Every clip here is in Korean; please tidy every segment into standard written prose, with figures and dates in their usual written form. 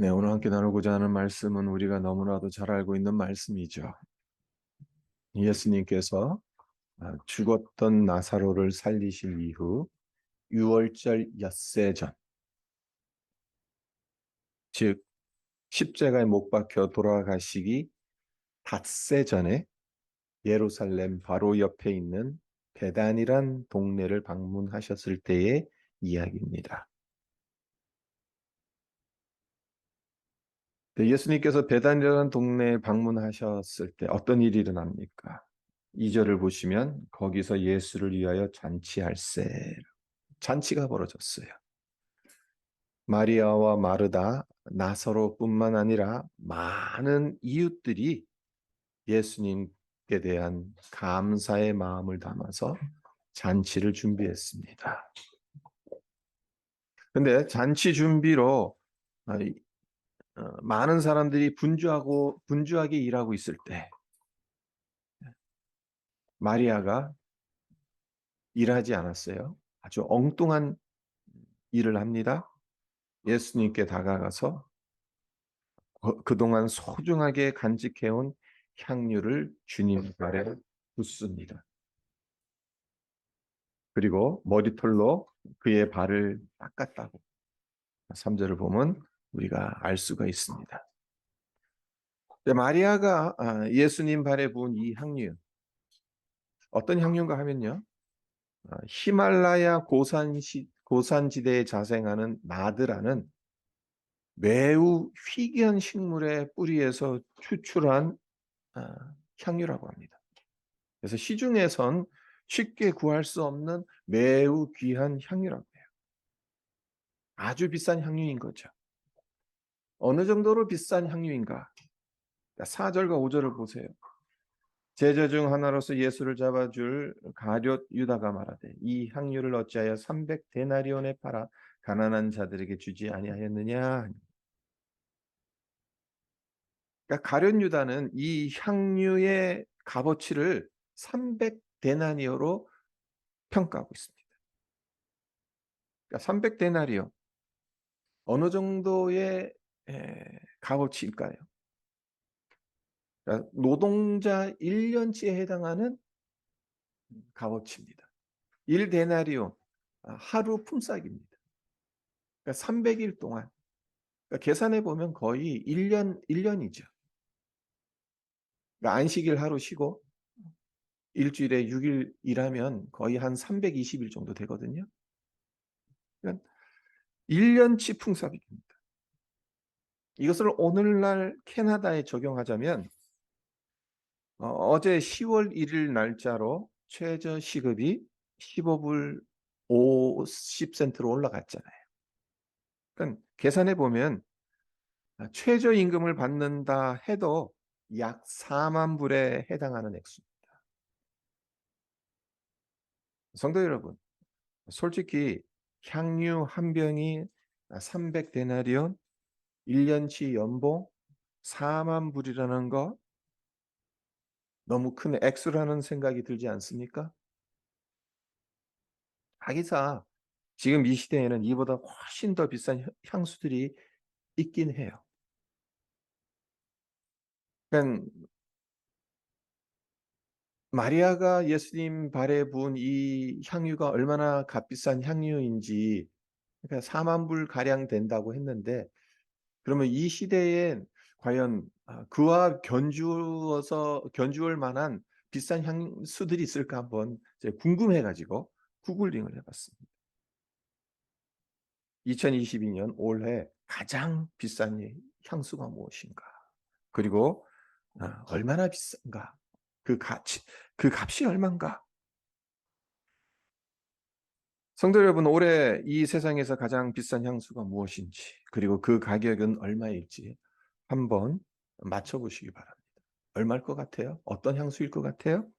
네, 오늘 함께 나누고자 하는 말씀은 우리가 너무나도 잘 알고 있는 말씀이죠. 예수님께서 죽었던 나사로를 살리신 이후 6월절 엿새 전, 즉 십자가에 못 박혀 돌아가시기 닷새 전에 예루살렘 바로 옆에 있는 베단이란 동네를 방문하셨을 때의 이야기입니다. 네, 예수님께서 베단이라는 동네에 방문하셨을 때 어떤 일이 일어납니까? 2절을 보시면 거기서 예수를 위하여 잔치할세. 잔치가 벌어졌어요. 마리아와 마르다, 나사로뿐만 아니라 많은 이웃들이 예수님께 대한 감사의 마음을 담아서 잔치를 준비했습니다. 근데 잔치 준비로 많은 사람들이 분주하게 일하고 있을 때 마리아가 일하지 않았어요. 아주 엉뚱한 일을 합니다. 예수님께 다가가서 그동안 소중하게 간직해온 향유를 주님 발에 붓습니다. 그리고 머리털로 그의 발을 닦았다고 3절을 보면 우리가 알 수가 있습니다. 마리아가 예수님 발에 부은 이 향유, 어떤 향유인가 하면요. 히말라야 고산지대에 자생하는 나드라는 매우 희귀한 식물의 뿌리에서 추출한 향유라고 합니다. 그래서 시중에선 쉽게 구할 수 없는 매우 귀한 향유라고 해요. 아주 비싼 향유인 거죠. 어느 정도로 비싼 향유인가? 4절과 5절을 보세요. 제자 중 하나로서 예수를 잡아줄 가룟 유다가 말하되 이 향유를 어찌하여 300데나리온에 팔아 가난한 자들에게 주지 아니하였느냐? 그러니까 가룟 유다는 이 향유의 값어치를 300데나리온으로 평가하고 있습니다. 그러니까 300데나리온 어느 정도의 값어치일까요? 그러니까 노동자 1년치에 해당하는 값어치입니다. 1데나리온 하루 품삯입니다. 그러니까 300일 동안 그러니까 계산해 보면 거의 1년이죠. 그러니까 안식일 하루 쉬고 일주일에 6일 일하면 거의 한 320일 정도 되거든요. 그러니까 1년치 품삯입니다. 이것을 오늘날 캐나다에 적용하자면 어제 10월 1일 날짜로 최저 시급이 15불 50센트로 올라갔잖아요. 그러니까 계산해 보면 최저임금을 받는다 해도 약 4만 불에 해당하는 액수입니다. 성도 여러분, 솔직히 향유 한 병이 300데나리온, 1년치 연봉 4만 불이라는 거 너무 큰 액수라는 생각이 들지 않습니까? 하기사 지금 이 시대에는 이보다 훨씬 더 비싼 향수들이 있긴 해요. 그러니까 마리아가 예수님 발에 부은 이 향유가 얼마나 값비싼 향유인지 그러니까 4만 불 가량 된다고 했는데 그러면 이 시대에 과연 그와 견주할 만한 비싼 향수들이 있을까 한번 궁금해가지고 구글링을 해봤습니다. 2022년 올해 가장 비싼 향수가 무엇인가? 그리고 얼마나 비싼가? 그 값이 얼마인가? 성도 여러분, 올해 이 세상에서 가장 비싼 향수가 무엇인지, 그리고 그 가격은 얼마일지 한번 맞춰보시기 바랍니다. 얼마일 것 같아요? 어떤 향수일 것 같아요?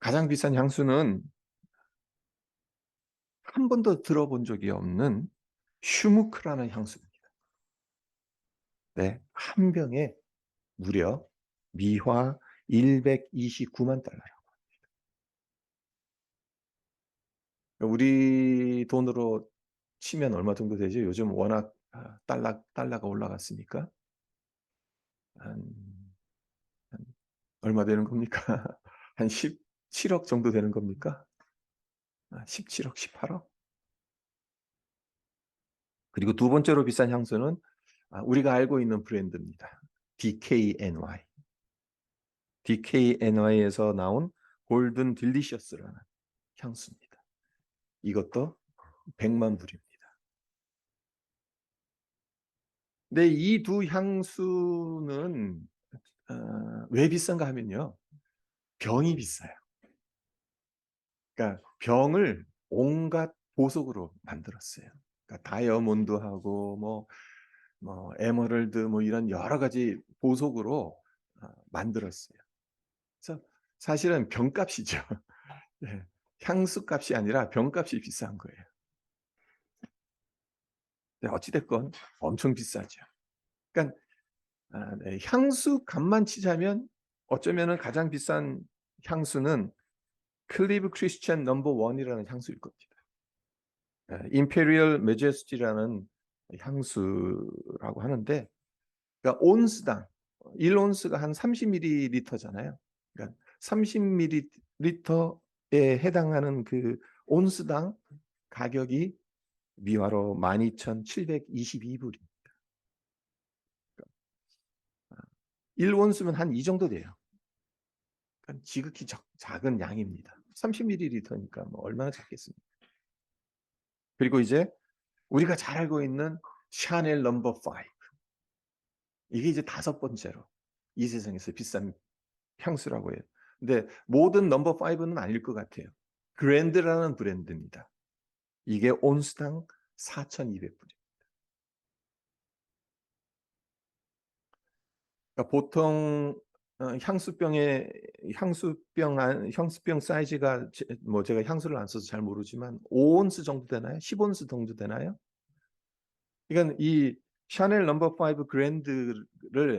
가장 비싼 향수는 한 번도 들어본 적이 없는 슈무크라는 향수입니다. 네, 한 병에 무려 미화 129만 달러라고. 우리 돈으로 치면 얼마 정도 되죠? 요즘 워낙 달러가 올라갔으니까 한, 한 얼마 되는 겁니까? 한 17억 정도 되는 겁니까? 17억, 18억? 그리고 두 번째로 비싼 향수는 우리가 알고 있는 브랜드입니다. DKNY. DKNY에서 나온 골든 딜리셔스라는 향수입니다. 이것도 100만 불입니다. 근데 이 두 향수는 왜 비싼가 하면요. 병이 비싸요. 그러니까 병을 온갖 보석으로 만들었어요. 그러니까 다이아몬드하고 뭐 에메랄드 뭐 이런 여러 가지 보석으로 만들었어요. 그래서 사실은 병값이죠. 네. 향수값이 아니라 병값이 비싼 거예요. 어찌됐건 엄청 비싸죠. 그러니까 네. 향수 값만 치자면 어쩌면은 가장 비싼 향수는 클리브 크리스천 넘버 원이라는 향수일 겁니다. 임페리얼 메제스티라는 향수라고 하는데, 그러니까 온스당 1온스가 한 30ml잖아요. 그러니까 30ml에 해당하는 그 온스당 가격이 미화로 12,722불입니다. 1온스면 한 이 정도 돼요. 그러니까 지극히 작은 양입니다. 30ml니까 뭐 얼마나 작겠습니까? 그리고 이제 우리가 잘 알고 있는 샤넬 넘버 5. 이게 이제 다섯 번째로 이 세상에서 비싼 향수라고 해요. 근데 모든 넘버 5는 아닐 것 같아요. 그랜드라는 브랜드입니다. 이게 온스당 4,200불이에요. 그러니까 보통 향수병 사이즈가 뭐 제가 향수를 안 써서 잘 모르지만 5온스 정도 되나요? 10온스 정도 되나요? 그러니까 이 샤넬 넘버 5 그랜드를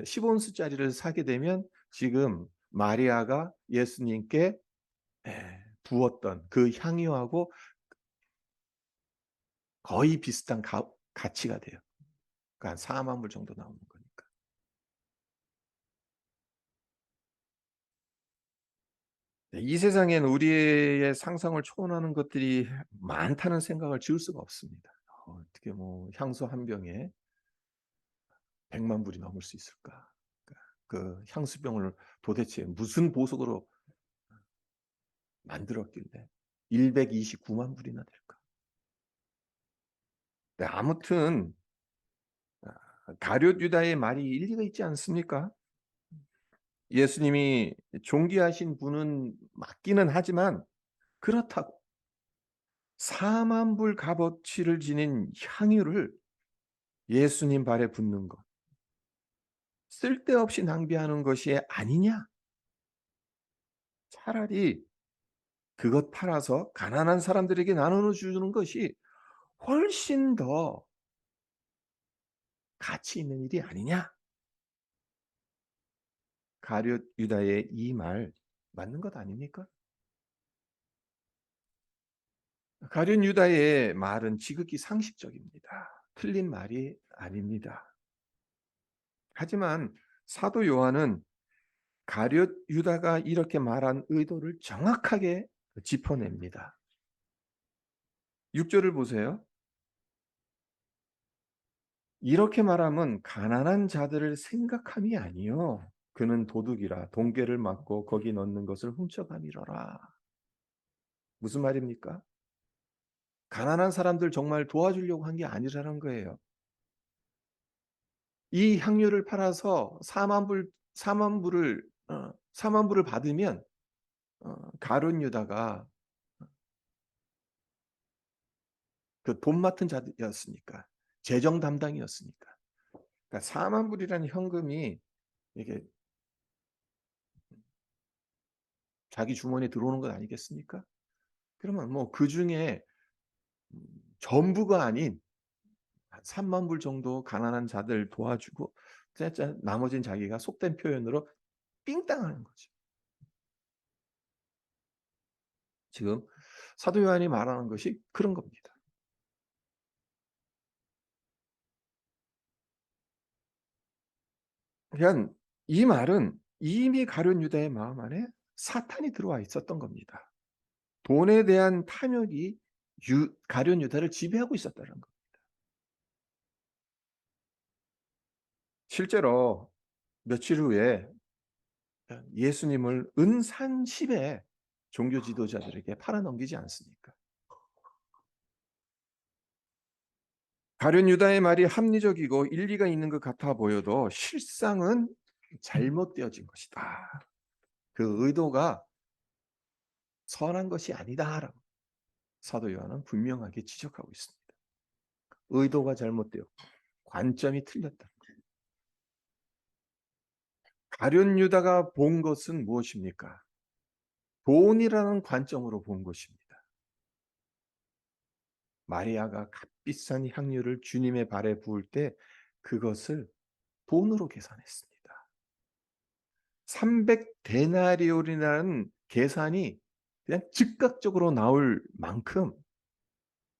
10온스짜리를 사게 되면 지금 마리아가 예수님께 부었던 그 향유하고 거의 비슷한 가치가 돼요. 그러니까 한 4만 불 정도 나오는 거니까. 이 세상엔 우리의 상상을 초월하는 것들이 많다는 생각을 지울 수가 없습니다. 어떻게 뭐 향수 한 병에 100만 불이 넘을 수 있을까? 그 향수병을 도대체 무슨 보석으로 만들었길래 129만 불이나 될까? 네, 아무튼 가룟 유다의 말이 일리가 있지 않습니까? 예수님이 존귀하신 분은 맞기는 하지만 그렇다고 4만 불 값어치를 지닌 향유를 예수님 발에 붓는 것, 쓸데없이 낭비하는 것이 아니냐? 차라리 그것 팔아서 가난한 사람들에게 나눠 주는 것이 훨씬 더 가치 있는 일이 아니냐? 가룟 유다의 이 말 맞는 것 아닙니까? 가룟 유다의 말은 지극히 상식적입니다. 틀린 말이 아닙니다. 하지만 사도 요한은 가룟 유다가 이렇게 말한 의도를 정확하게 짚어냅니다. 6절을 보세요. 이렇게 말하면 가난한 자들을 생각함이 아니요 그는 도둑이라 동괴를 맞고 거기 넣는 것을 훔쳐가미러라. 무슨 말입니까? 가난한 사람들 정말 도와주려고 한 게 아니라는 거예요. 이 향료를 팔아서 4만 불을 받으면 가룟 유다가 그 돈 맡은 자였으니까 재정 담당이었으니까 그러니까 4만 불이라는 현금이 이게 자기 주머니에 들어오는 것 아니겠습니까? 그러면 뭐 그 중에 전부가 아닌 한 3만 불 정도 가난한 자들 도와주고 진짜 나머지는 자기가 속된 표현으로 삥땅하는 거죠. 지금 사도 요한이 말하는 것이 그런 겁니다. 그냥 이 말은 이미 가룟 유다의 마음 안에 사탄이 들어와 있었던 겁니다. 돈에 대한 탐욕이 가룟 유다를 지배하고 있었다는 거. 실제로 며칠 후에 예수님을 은산십에 종교 지도자들에게 팔아넘기지 않습니까? 가룟 유다의 말이 합리적이고 일리가 있는 것 같아 보여도 실상은 잘못되어진 것이다. 그 의도가 선한 것이 아니다라고 사도 요한은 분명하게 지적하고 있습니다. 의도가 잘못되었고 관점이 틀렸다. 가룟 유다가 본 것은 무엇입니까? 돈이라는 관점으로 본 것입니다. 마리아가 값비싼 향유를 주님의 발에 부을 때 그것을 돈으로 계산했습니다. 300데나리온이라는 계산이 그냥 즉각적으로 나올 만큼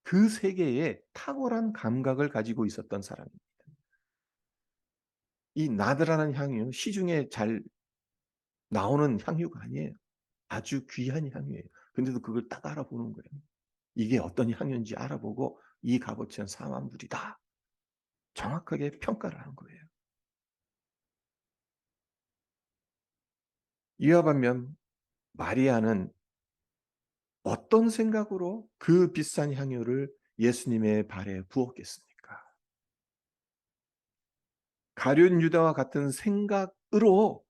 그 세계에 탁월한 감각을 가지고 있었던 사람입니다. 이 나드라는 향유 시중에 잘 나오는 향유가 아니에요. 아주 귀한 향유예요. 근데도 그걸 딱 알아보는 거예요. 이게 어떤 향유인지 알아보고 이 값어치는 4만 불이다. 정확하게 평가를 한 거예요. 이와 반면 마리아는 어떤 생각으로 그 비싼 향유를 예수님의 발에 부었겠습니까? 가룟 유다와 같은 생각으로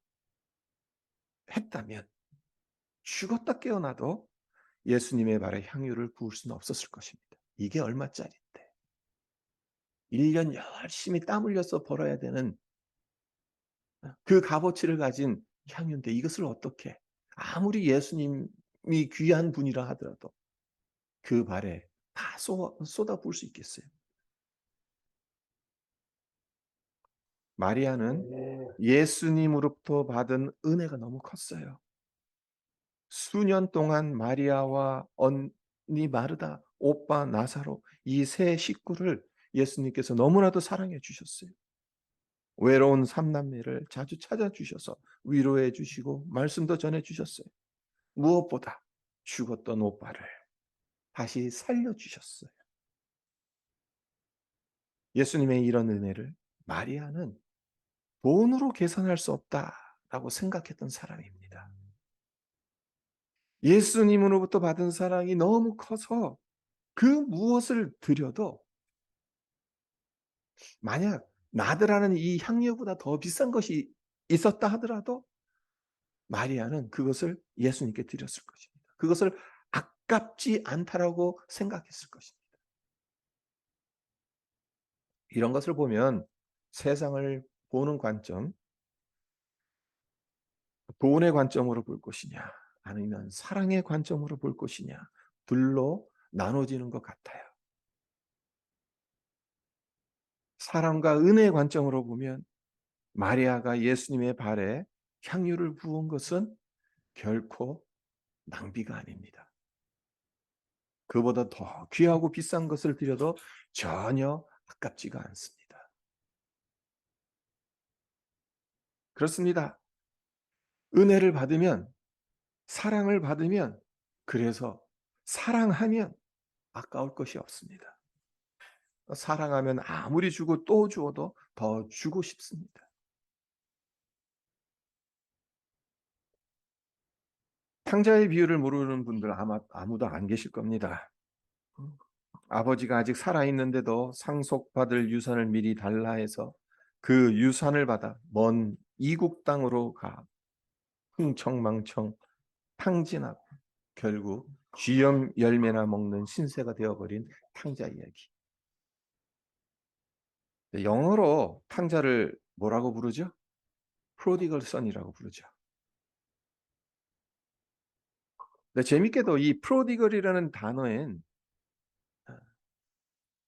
했다면 죽었다 깨어나도 예수님의 발에 향유를 부을 수는 없었을 것입니다. 이게 얼마짜린데? 1년 열심히 땀 흘려서 벌어야 되는 그 값어치를 가진 향유인데 이것을 어떻게 아무리 예수님이 귀한 분이라 하더라도 그 발에 다 쏟아 부을 수 있겠어요? 마리아는 예수님으로부터 받은 은혜가 너무 컸어요. 수년 동안 마리아와 언니 마르다, 오빠 나사로 이 세 식구를 예수님께서 너무나도 사랑해 주셨어요. 외로운 삼남매를 자주 찾아주셔서 위로해 주시고 말씀도 전해 주셨어요. 무엇보다 죽었던 오빠를 다시 살려 주셨어요. 예수님의 이런 은혜를 마리아는 돈으로 계산할 수 없다라고 생각했던 사람입니다. 예수님으로부터 받은 사랑이 너무 커서 그 무엇을 드려도 만약 나드라는 이 향유보다 더 비싼 것이 있었다 하더라도 마리아는 그것을 예수님께 드렸을 것입니다. 그것을 아깝지 않다라고 생각했을 것입니다. 이런 것을 보면 세상을 보는 관점, 돈의 관점으로 볼 것이냐, 아니면 사랑의 관점으로 볼 것이냐, 둘로 나눠지는 것 같아요. 사랑과 은혜의 관점으로 보면 마리아가 예수님의 발에 향유를 부은 것은 결코 낭비가 아닙니다. 그보다 더 귀하고 비싼 것을 드려도 전혀 아깝지가 않습니다. 그렇습니다. 은혜를 받으면, 사랑을 받으면, 그래서 사랑하면 아까울 것이 없습니다. 사랑하면 아무리 주고 또 주어도 더 주고 싶습니다. 탕자의 비유를 모르는 분들 아마 아무도 안 계실 겁니다. 아버지가 아직 살아있는데도 상속받을 유산을 미리 달라 해서 그 유산을 받아 먼 이국 땅으로 가 흥청망청 탕진하고 결국 쥐염 열매나 먹는 신세가 되어버린 탕자 이야기. 영어로 탕자를 뭐라고 부르죠? 프로디걸 선이라고 부르죠. 근데 재밌게도 이 프로디걸이라는 단어엔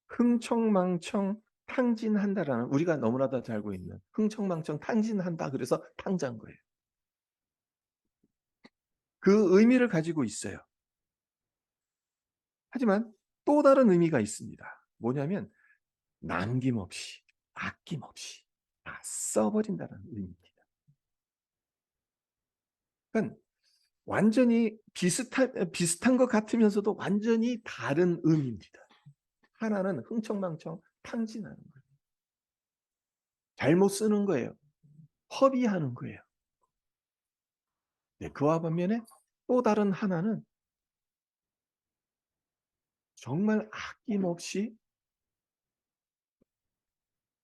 흥청망청 탕진한다라는 우리가 너무나도 잘 알고 있는 흥청망청 탕진한다 그래서 탕자인 거예요. 그 의미를 가지고 있어요. 하지만 또 다른 의미가 있습니다. 뭐냐면 남김없이, 아낌없이. 다 써버린다는 의미입니다. 그러니까 완전히 비슷한 것 같으면서도 완전히 다른 의미입니다. 하나는 흥청망청 탕진하는 거예요. 잘못 쓰는 거예요. 허비하는 거예요. 네, 그와 반면에 또 다른 하나는 정말 아낌없이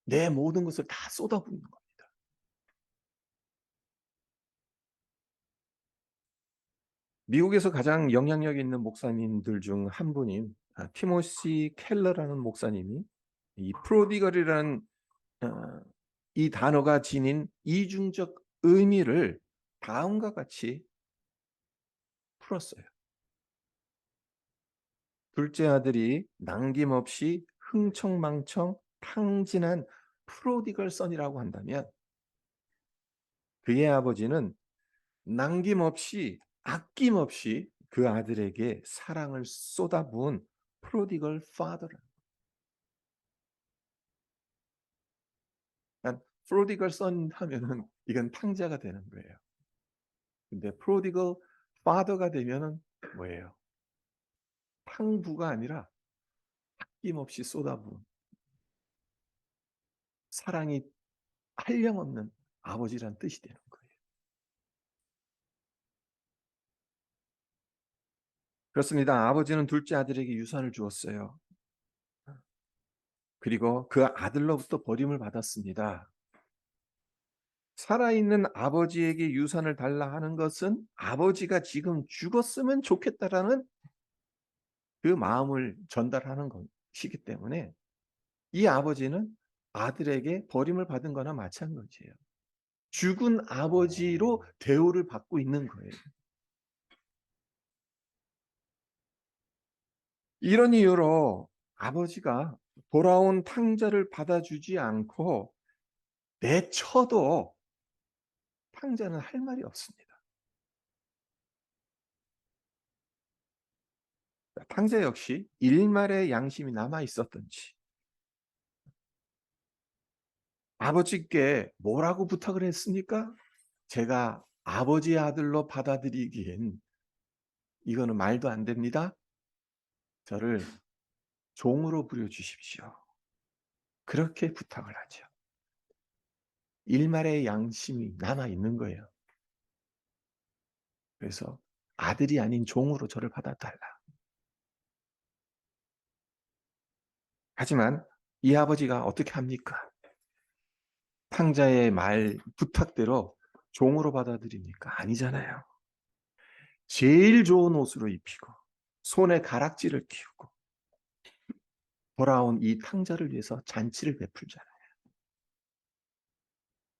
내 모든 것을 다 쏟아붓는 겁니다. 미국에서 가장 영향력 있는 목사님들 중 한 분인 티모시 켈러라는 목사님이 이 프로디걸이라는 이 단어가 지닌 이중적 의미를 다음과 같이 풀었어요. 둘째 아들이 남김없이 흥청망청 탕진한 프로디걸 선이라고 한다면 그의 아버지는 남김없이 아낌없이 그 아들에게 사랑을 쏟아부은 프로디걸 파더라. 그러니까 프로디걸 선 하면은 이건 탕자가 되는 거예요. 근데 프로디걸 파더가 되면은 뭐예요? 탕부가 아니라 아낌없이 쏟아부은 사랑이 한량없는 아버지란 뜻이 되는 거예요. 그렇습니다. 아버지는 둘째 아들에게 유산을 주었어요. 그리고 그 아들로부터 버림을 받았습니다. 살아있는 아버지에게 유산을 달라 하는 것은 아버지가 지금 죽었으면 좋겠다라는 그 마음을 전달하는 것이기 때문에 이 아버지는 아들에게 버림을 받은 거나 마찬가지예요. 죽은 아버지로 대우를 받고 있는 거예요. 이런 이유로 아버지가 돌아온 탕자를 받아주지 않고 내쳐도 탕자는 할 말이 없습니다. 탕자 역시 일말의 양심이 남아 있었던지 아버지께 뭐라고 부탁을 했습니까? 제가 아버지의 아들로 받아들이기엔 이거는 말도 안 됩니다. 저를 종으로 부려주십시오. 그렇게 부탁을 하죠. 일말의 양심이 남아 있는 거예요. 그래서 아들이 아닌 종으로 저를 받아달라. 하지만 이 아버지가 어떻게 합니까? 탕자의 말 부탁대로 종으로 받아들입니까? 아니잖아요. 제일 좋은 옷으로 입히고 손에 가락지를 끼우고 돌아온 이 탕자를 위해서 잔치를 베풀잖아요.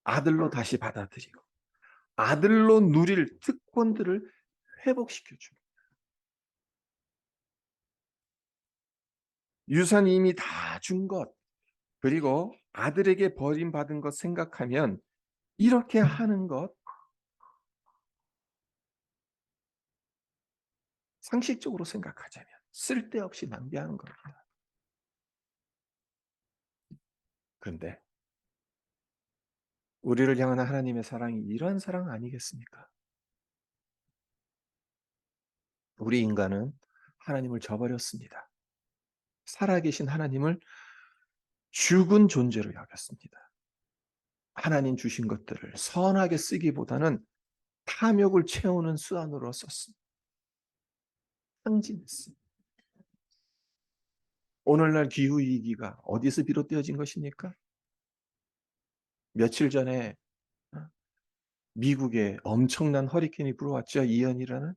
아들로 다시 받아들이고 아들로 누릴 특권들을 회복시켜 줍니다. 유산이 이미 다 준 것, 그리고 아들에게 버림받은 것 생각하면 이렇게 하는 것 상식적으로 생각하자면 쓸데없이 낭비하는 겁니다. 그런데 우리를 향한 하나님의 사랑이 이러한 사랑 아니겠습니까? 우리 인간은 하나님을 저버렸습니다. 살아계신 하나님을 죽은 존재로 여겼습니다. 하나님 주신 것들을 선하게 쓰기보다는 탐욕을 채우는 수단으로 썼습니다. 상징했습니다. 오늘날 기후위기가 어디서 비롯되어진 것입니까? 며칠 전에 미국에 엄청난 허리케인이 불어왔죠. 이연이라는.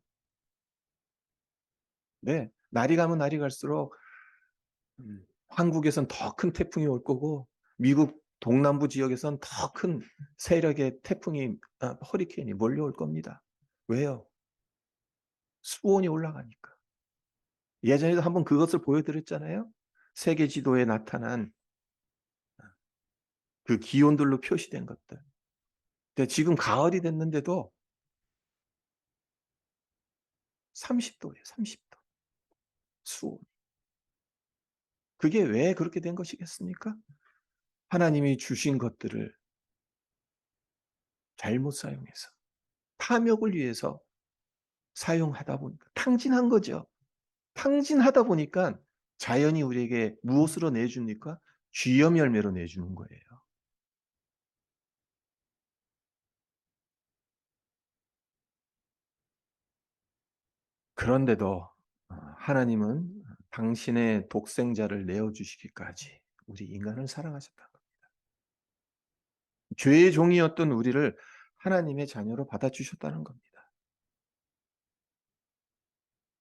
네, 날이 가면 날이 갈수록 한국에선 더 큰 태풍이 올 거고 미국 동남부 지역에선 더 큰 세력의 태풍이 허리케인이 몰려올 겁니다. 왜요? 수온이 올라가니까. 예전에도 한번 그것을 보여드렸잖아요. 세계 지도에 나타난 그 기온들로 표시된 것들. 근데 지금 가을이 됐는데도 30도예요. 30도. 수온. 그게 왜 그렇게 된 것이겠습니까? 하나님이 주신 것들을 잘못 사용해서 탐욕을 위해서 사용하다 보니까 탕진한 거죠. 탕진하다 보니까 자연이 우리에게 무엇으로 내줍니까? 쥐염 열매로 내주는 거예요. 그런데도 하나님은 당신의 독생자를 내어 주시기까지 우리 인간을 사랑하셨다. 죄의 종이었던 우리를 하나님의 자녀로 받아주셨다는 겁니다.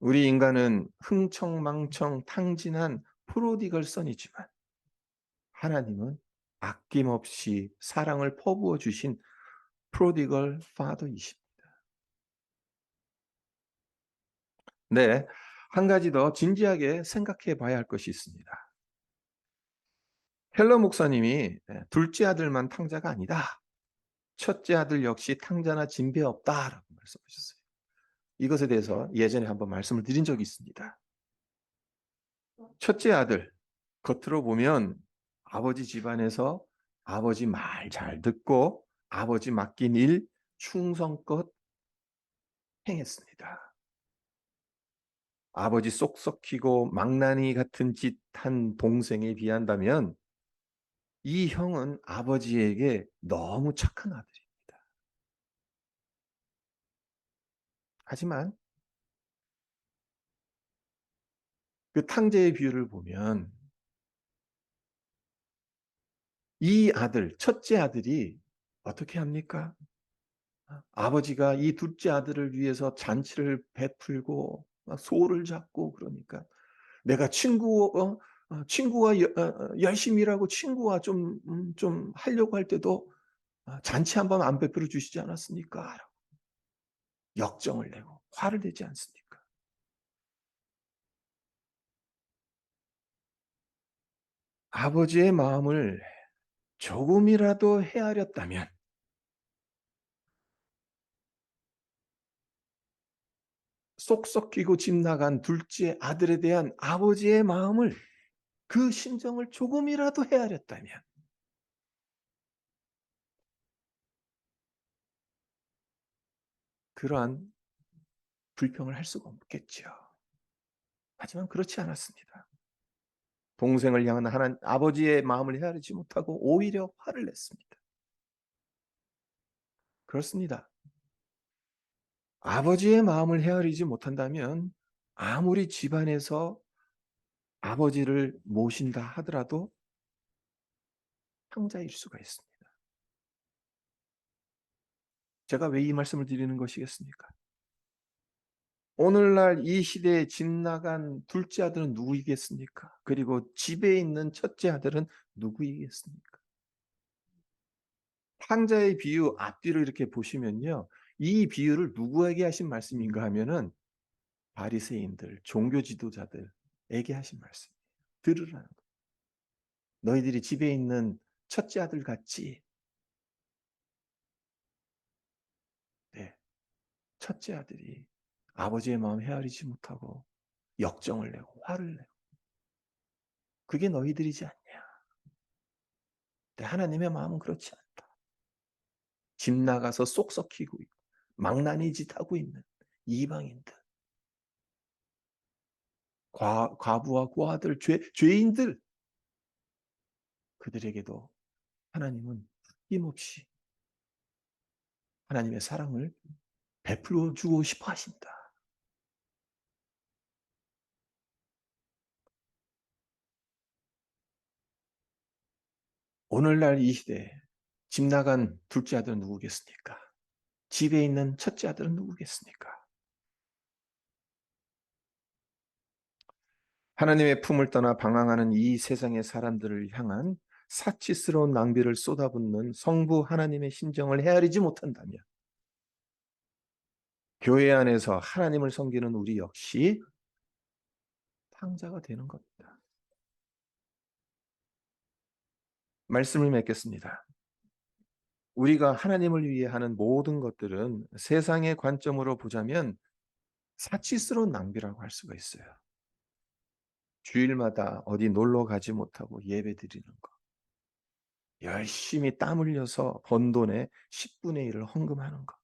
우리 인간은 흥청망청 탕진한 프로디걸 선이지만 하나님은 아낌없이 사랑을 퍼부어 주신 프로디걸 파더이십니다. 네, 한 가지 더 진지하게 생각해 봐야 할 것이 있습니다. 헬러 목사님이 둘째 아들만 탕자가 아니다. 첫째 아들 역시 탕자나 진배 없다라고 말씀하셨어요. 이것에 대해서 예전에 한번 말씀을 드린 적이 있습니다. 첫째 아들, 겉으로 보면 아버지 집안에서 아버지 말 잘 듣고 아버지 맡긴 일 충성껏 행했습니다. 아버지 쏙 썩히고 망나니 같은 짓 한 동생에 비한다면 이 형은 아버지에게 너무 착한 아들입니다. 하지만 그 탕제의 비유를 보면 이 아들, 첫째 아들이 어떻게 합니까? 아버지가 이 둘째 아들을 위해서 잔치를 베풀고 소를 잡고 그러니까 내가 친구와 열심히 일하고 친구와 좀 하려고 할 때도 잔치 한번 안 베풀어 주시지 않았습니까? 역정을 내고 화를 내지 않습니까? 아버지의 마음을 조금이라도 헤아렸다면 쏙 썩히고 집 나간 둘째 아들에 대한 아버지의 마음을 그 심정을 조금이라도 헤아렸다면 그러한 불평을 할 수가 없겠죠. 하지만 그렇지 않았습니다. 동생을 향한 아버지의 마음을 헤아리지 못하고 오히려 화를 냈습니다. 그렇습니다. 아버지의 마음을 헤아리지 못한다면 아무리 집안에서 아버지를 모신다 하더라도 탕자일 수가 있습니다. 제가 왜 이 말씀을 드리는 것이겠습니까? 오늘날 이 시대에 집 나간 둘째 아들은 누구이겠습니까? 그리고 집에 있는 첫째 아들은 누구이겠습니까? 탕자의 비유 앞뒤로 이렇게 보시면요. 이 비유를 누구에게 하신 말씀인가 하면은 바리새인들, 종교 지도자들에게 하신 말씀이에요. 들으라는 거. 너희들이 집에 있는 첫째 아들 같지? 네. 첫째 아들이 아버지의 마음 헤아리지 못하고 역정을 내고 화를 내고 그게 너희들이지 않냐? 근데 하나님의 마음은 그렇지 않다. 집 나가서 쏙 썩히고 있고 망나니 짓 하고 있는 이방인들, 과부와 고아들, 죄인들 그들에게도 하나님은 힘없이 하나님의 사랑을 베풀어 주고 싶어 하신다. 오늘날 이 시대에 집 나간 둘째 아들은 누구겠습니까? 집에 있는 첫째 아들은 누구겠습니까? 하나님의 품을 떠나 방황하는 이 세상의 사람들을 향한 사치스러운 낭비를 쏟아붓는 성부 하나님의 심정을 헤아리지 못한다면 교회 안에서 하나님을 섬기는 우리 역시 탕자가 되는 겁니다. 말씀을 맺겠습니다. 우리가 하나님을 위해 하는 모든 것들은 세상의 관점으로 보자면 사치스러운 낭비라고 할 수가 있어요. 주일마다 어디 놀러 가지 못하고 예배 드리는 것. 열심히 땀 흘려서 번 돈의 10분의 1을 헌금하는 것.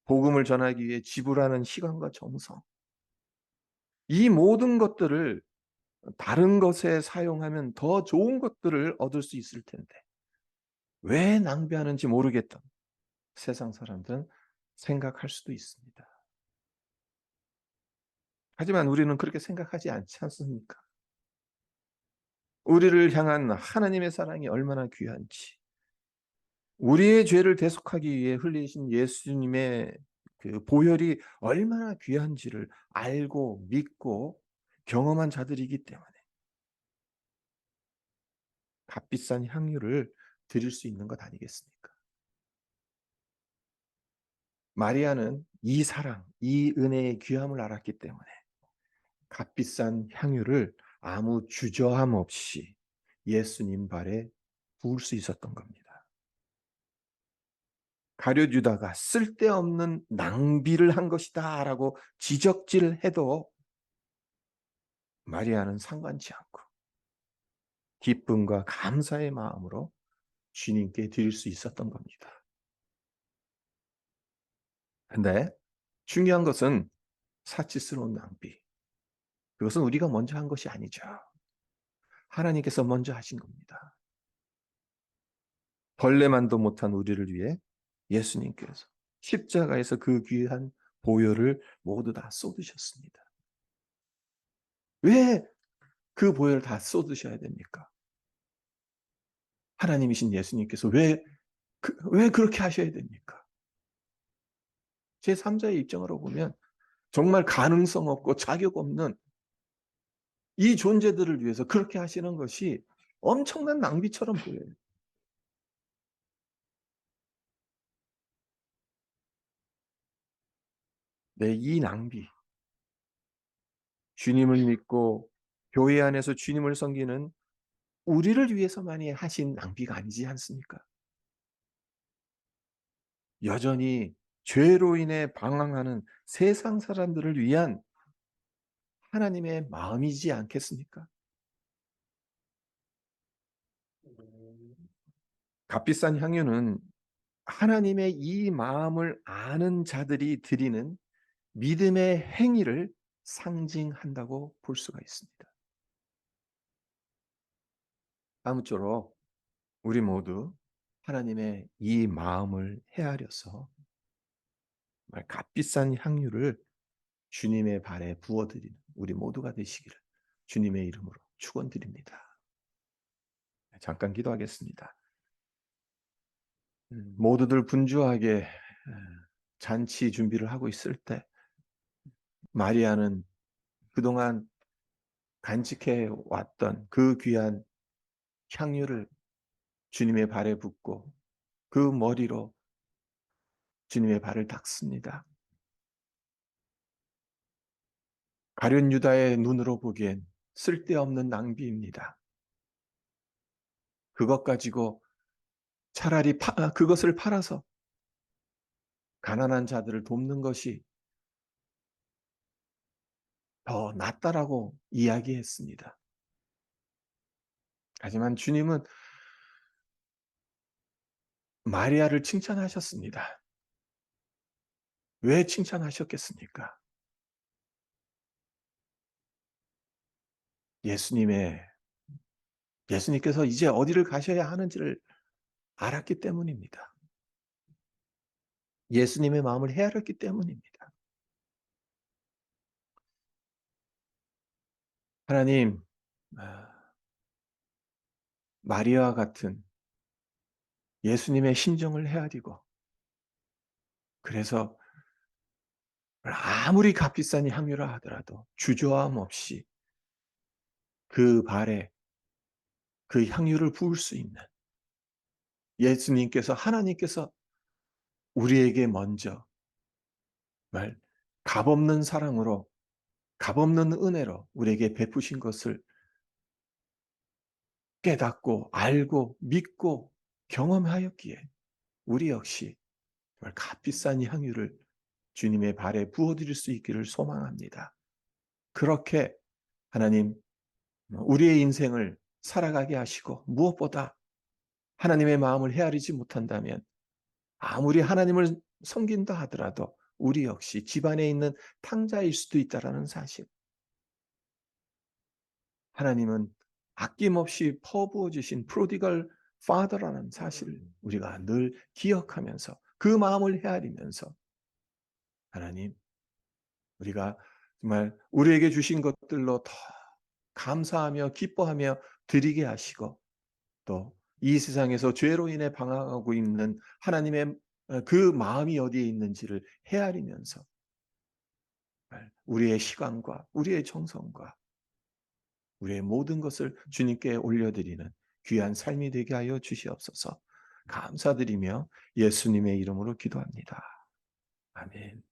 복음을 전하기 위해 지불하는 시간과 정성. 이 모든 것들을 다른 것에 사용하면 더 좋은 것들을 얻을 수 있을 텐데 왜 낭비하는지 모르겠던 세상 사람들은 생각할 수도 있습니다. 하지만 우리는 그렇게 생각하지 않지 않습니까? 우리를 향한 하나님의 사랑이 얼마나 귀한지, 우리의 죄를 대속하기 위해 흘리신 예수님의 그 보혈이 얼마나 귀한지를 알고 믿고 경험한 자들이기 때문에 값비싼 향유를 드릴 수 있는 것 아니겠습니까? 마리아는 이 사랑, 이 은혜의 귀함을 알았기 때문에 값비싼 향유를 아무 주저함 없이 예수님 발에 부을 수 있었던 겁니다. 가룟 유다가 쓸데없는 낭비를 한 것이다라고 지적질해도 마리아는 상관치 않고 기쁨과 감사의 마음으로 주님께 드릴 수 있었던 겁니다. 근데 중요한 것은 사치스러운 낭비. 그것은 우리가 먼저 한 것이 아니죠. 하나님께서 먼저 하신 겁니다. 벌레만도 못한 우리를 위해 예수님께서 십자가에서 그 귀한 보혈을 모두 다 쏟으셨습니다. 왜 그 보혈을 다 쏟으셔야 됩니까? 하나님이신 예수님께서 왜 그렇게 하셔야 됩니까? 제3자의 입장으로 보면 정말 가능성 없고 자격 없는 이 존재들을 위해서 그렇게 하시는 것이 엄청난 낭비처럼 보여요. 네, 이 낭비. 주님을 믿고 교회 안에서 주님을 섬기는 우리를 위해서만이 하신 낭비가 아니지 않습니까? 여전히 죄로 인해 방황하는 세상 사람들을 위한 하나님의 마음이지 않겠습니까? 값비싼 향유는 하나님의 이 마음을 아는 자들이 드리는 믿음의 행위를 상징한다고 볼 수가 있습니다. 아무쪼록 우리 모두 하나님의 이 마음을 헤아려서 정말 값비싼 향유를 주님의 발에 부어드리는 우리 모두가 되시기를 주님의 이름으로 축원드립니다. 잠깐 기도하겠습니다. 모두들 분주하게 잔치 준비를 하고 있을 때 마리아는 그동안 간직해 왔던 그 귀한 향유를 주님의 발에 붓고 그 머리로 주님의 발을 닦습니다. 가룟 유다의 눈으로 보기엔 쓸데없는 낭비입니다. 그것 가지고 차라리 그것을 팔아서 가난한 자들을 돕는 것이 더 낫다라고 이야기했습니다. 하지만 주님은 마리아를 칭찬하셨습니다. 왜 칭찬하셨겠습니까? 예수님께서 이제 어디를 가셔야 하는지를 알았기 때문입니다. 예수님의 마음을 헤아렸기 때문입니다. 하나님, 마리아와 같은 예수님의 심정을 헤아리고 그래서 아무리 값비싼 향유라 하더라도 주저함 없이 그 발에 그 향유를 부을 수 있는 하나님께서 우리에게 먼저 말 값없는 사랑으로 값없는 은혜로 우리에게 베푸신 것을 깨닫고 알고 믿고 경험하였기에 우리 역시 정말 값비싼 향유를 주님의 발에 부어드릴 수 있기를 소망합니다. 그렇게 하나님 우리의 인생을 살아가게 하시고, 무엇보다 하나님의 마음을 헤아리지 못한다면 아무리 하나님을 섬긴다 하더라도 우리 역시 집안에 있는 탕자일 수도 있다라는 사실. 하나님은 아낌없이 퍼부어 주신 프로디걸 파더라는 사실을 우리가 늘 기억하면서 그 마음을 헤아리면서 하나님, 우리가 정말 우리에게 주신 것들로 더 감사하며 기뻐하며 드리게 하시고, 또 이 세상에서 죄로 인해 방황하고 있는 하나님의 그 마음이 어디에 있는지를 헤아리면서 우리의 시간과 우리의 정성과 우리의 모든 것을 주님께 올려드리는 귀한 삶이 되게 하여 주시옵소서. 감사드리며 예수님의 이름으로 기도합니다. 아멘.